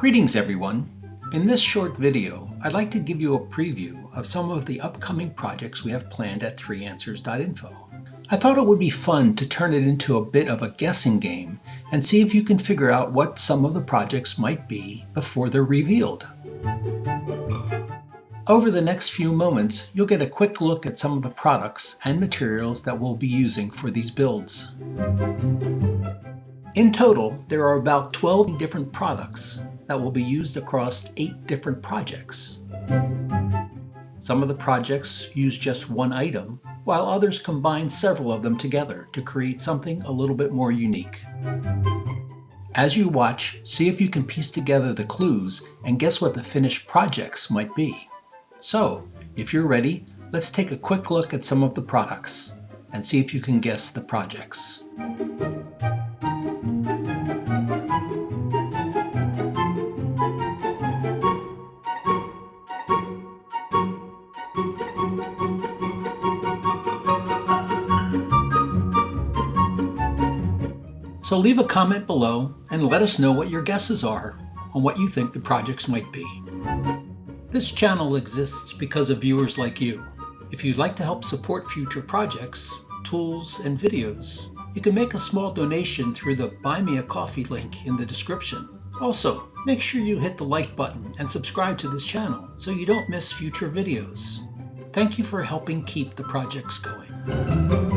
Greetings everyone. In this short video, I'd like to give you a preview of some of the upcoming projects we have planned at 3answers.info. I thought it would be fun to turn it into a bit of a guessing game and see if you can figure out what some of the projects might be before they're revealed. Over the next few moments, you'll get a quick look at some of the products and materials that we'll be using for these builds. In total, there are about 12 different products that will be used across 8 different projects. Some of the projects use just one item, while others combine several of them together to create something a little bit more unique. As you watch, see if you can piece together the clues and guess what the finished projects might be. So, if you're ready, let's take a quick look at some of the products and see if you can guess the projects. So leave a comment below and let us know what your guesses are on what you think the projects might be. This channel exists because of viewers like you. If you'd like to help support future projects, tools, and videos, you can make a small donation through the Buy Me a Coffee link in the description. Also, make sure you hit the like button and subscribe to this channel so you don't miss future videos. Thank you for helping keep the projects going.